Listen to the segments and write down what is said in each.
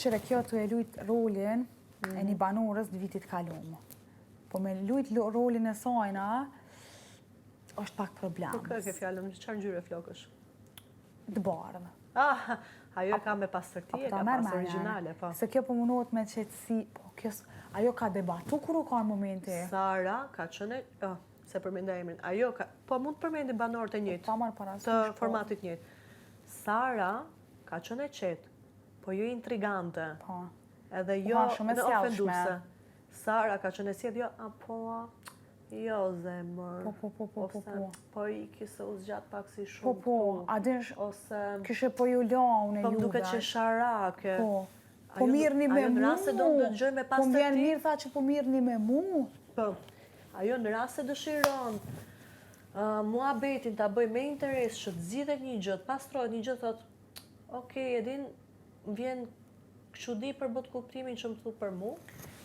qëre kjo të e lujt rolin e një banorës në vitit kalumë. Po me lujt rolin e sajna, është pak problem. Po kërë ke fjallëm, qërë ngjyre flokësh? Të bardhë. Ajo ka me pastërti, ka pas originale, po. Se kjo po mundohet me qëtësi, po kjo, ajo ka debatu kur u ka në momenti. Sara ka qëne, se përmenda emrin, ajo ka, po mund të përmendi banorët e njëtë, të formatit njëtë. Sara ka qëne qetë, po jo intrigante, edhe jo në ofenduse. Sara ka qëne sjedh, jo zemër, po i kise u zgjat pak si shumë po, adish, kishe po ju la unë e juve. Po duke që sharake. Po mirëni me mu, po vjen mirë tha që po mirëni me mu. Po, ajo në rast se dëshiron muhabetin ta bëj me interes që të zgjidhet një gjë, të pastrohet një gjë, thot, okej, edin, vjen këshudi për bot kuptimin që më thu për mu.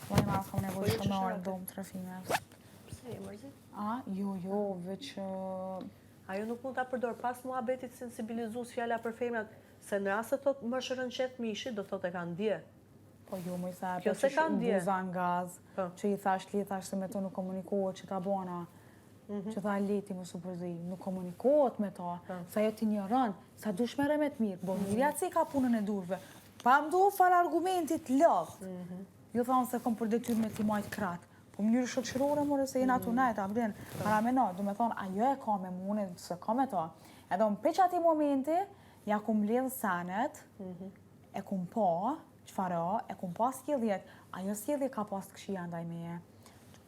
Po e ma kam nevoj që më orë domë të rëfime. Pse e mërzit? Jo, veç... Ajo nuk mund të përdor pas muhabetit sensibilizus fjalla për femrat, se në rast se thot më shërën qetë mishi, do thot e kanë dje. Po jo, më i sa, po që shumë buza në gaz, që i thash se me to nuk komunikohet që ta bona, që tha leti më supërzi, nuk komunikohet me ta, sa jo ti një rënë, sa dush mere me të mirë, bo mirja që i ka punën e durve, pa më do falë argumentit lëft. Jo thonë se kom për detyr me ti majtë kratë, po mënyrë shoqërore mërë se jena të najtë, abdin, para me na, du me thonë, ajo e ka me mune, se ka me ta. Edhe më peq ati momenti, ja kum lidhë sanet, e kum pa, qëfara, e kum pa s'kjedhjet, ajo s'kjedhje ka pas të këshia ndaj meje.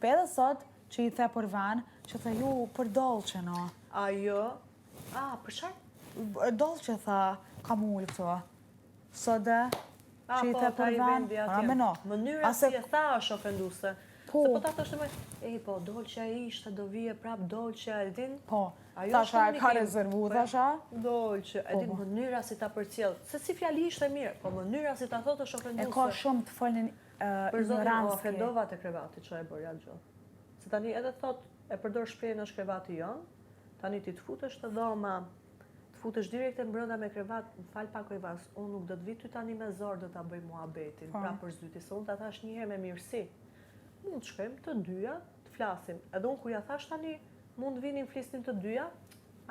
Për edhe sot, që i the për ven, që the ju për dolqe, no. Ajo, për qarë? Dolqe, tha, ka mullë këto. Sot dhe, që i the për ven, para me no. Mënyra si e tha është ofenduse. Se po ta thështë me, po, dolqe ishte, do vije prap dolqe, edin? Po, tasha e ka rezervu, tasha? Dolqe, edin mënyra si ta përcjell. Se si fjali ishte mirë, po mënyra si ta thotë është ofenduse. E ka shumë të folnin për zotin, ofendova të krevati që e bërja gjë. Se tani edhe thot, e përdor shprehjen është krevati jonë, tani ti të futesh të dhoma, të futesh direkt e mbrënda me krevat, më fal pak oj vas, unë nuk do të vitë tani me zorë do ta bëj muhabetin, pra për zyti, se unë ta thash një herë me mirësi. Mund të shkojmë të dyja, të flasim. Edhe unë kur ja thash tani, mund vinin flisnim të dyja,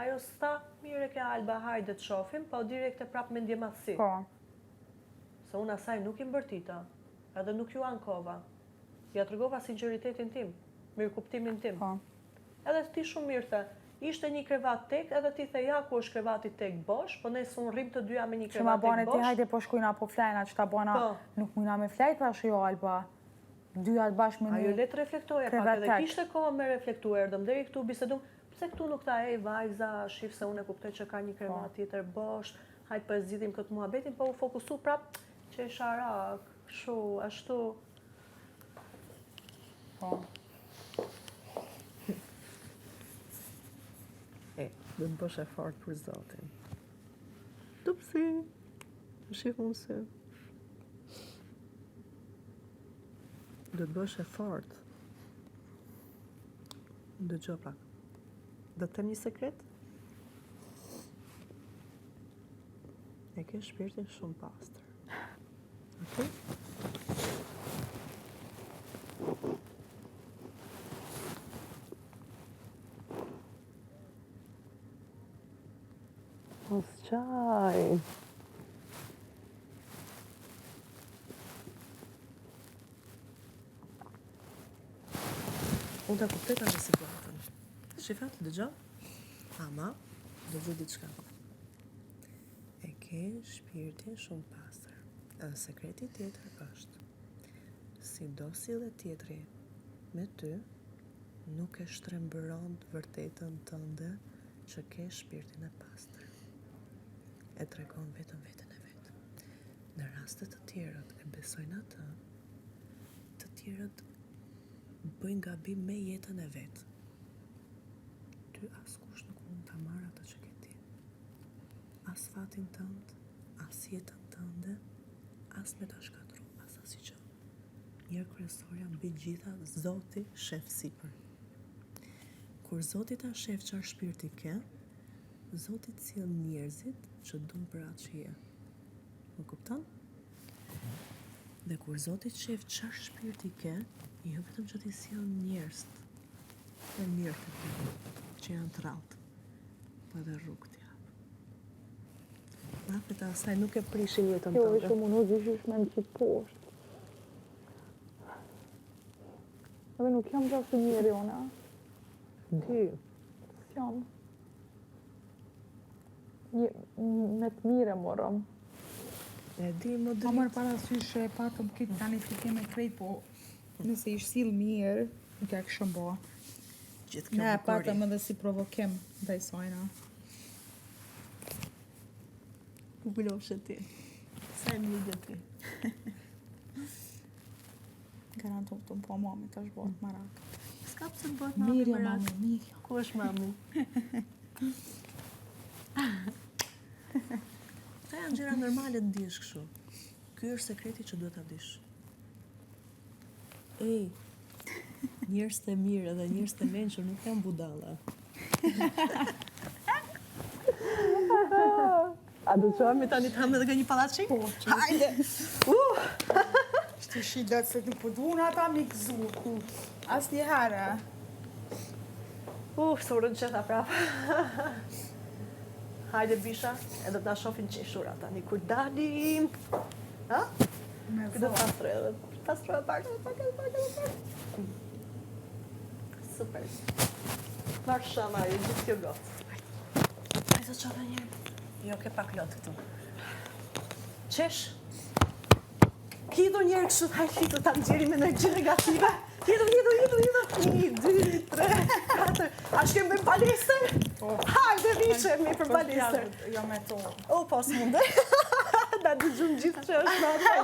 ajo s'ta, mire ke Alba, hajde të shofim, po direkt e prap me ndjematësi. Se unë asaj nuk i mbërtita, edhe nuk ju ankova. Ja tërgova sinceritetin tim, mirë kuptimin tim. Edhe ti shumë mirë the, ishte një krevat tek, edhe ti the ja ku është krevati tek bosh, po nesë unë rrim të dyja me një krevat tek bosh. Që ma bane ti hajde po shkujna po flajna, që ta bana nuk mujna me flajt, pra shë jo Alba. Dyjat bashkë me një ajo letë reflektoja pak edhe kishte kohë me reflektuar, erdëm deri këtu bisedum, pse këtu nuk ta vajza, shif se unë e kuptoj që ka një krevat tjetër bosh, hajtë për zgjidhim këtë muhabetin, po u fokusu prap që e sharak, shu, ashtu. Dhe të bësh e fort për zotin. Tupsi, shif unë se. Dhe të bësh e fort. Dhe gjo pak. Dhe të tem një sekret? E ke shpirtin shumë pastër. Okej? Mos qaj. Unë të kuptoj të në situatën. Shifat, dëgjo? Ama, dëgjo ditë shka. E ke shpirtin shumë pastër. Edhe sekreti tjetër është, si do si dhe tjetri me ty, nuk e shtrembëron të vërtetën tënde që ke shpirtin e pastër. E tregon vetën e vetë. Në rastet të tjerët e besojnë atë, të tjerët bëjnë gabim me jetën e vetë. Ty askush nuk mund të marrë atë që ke ti. As fatin tënd, as jetën tënde, as me ta shkatru, as asnjë gjë. Njërë kryesorja mbi gjitha, Zoti shef sipër. Kur Zoti ta shef çfarë shpirti ke, Zoti të sjell njerëzit që duan për atë që je. Më kupton? Dhe kur Zoti qef çfarë shpirti ke, jo vetëm që ti sjell njerëz të mirë të ty, që janë të rrallë, po edhe rrugë t'jap. Rrafet e asaj nuk e prishin jetën Jo, tënde. ishte mundu gjithish me më qitë poshtë. Edhe nuk jam gjashtë njeri, ona. Ti, Jam. Me të mire morëm. e di më Ma dritë. mërë parasysh e patëm këtë tani të keme krejt, po nëse ish sill mirë, nuk ja këshëm bo. Gjithë kjo Ne bukuri. patëm edhe si provokim ndaj sajna. Ku guloshe ti? Sa e mlidhe ti? Garantum të më po mami të është bëhet marak. S'ka pse të bëhet mami Mirja, më rak. mami, mirja. Ku është mami? Këta janë gjëra normale të ndihesh kështu. Ky është sekreti që duhet ta dish. Ej, njerëz të mirë dhe njerëz të mençur nuk janë budalla. A do të çohemi tani të hamë edhe një pallaçik? Po, Hajde! Shtë shilet se nuk po duhen ata mi gëzu. As një herë. Së urën qeta prapë. Hajde bisha, edhe ta shofin qeshura tani, kur dalim. Ha? Me Këtë do pastroj edhe. Pastroj pak. Super. Marsha, Mari, gjithë kjo gotë. Hajde, të qove njërë. Jo, ke pak lotë këtu. Qesh. Hidu njërë kështu, hajde hidu ta nxjeri me energji negative. Hidu. 1, 2, 3, 4. A shkem me palestër? Hajde, vishemi për palestër. Jo me to. O, po s'munde. Da dy gjumë gjithë që është në atë.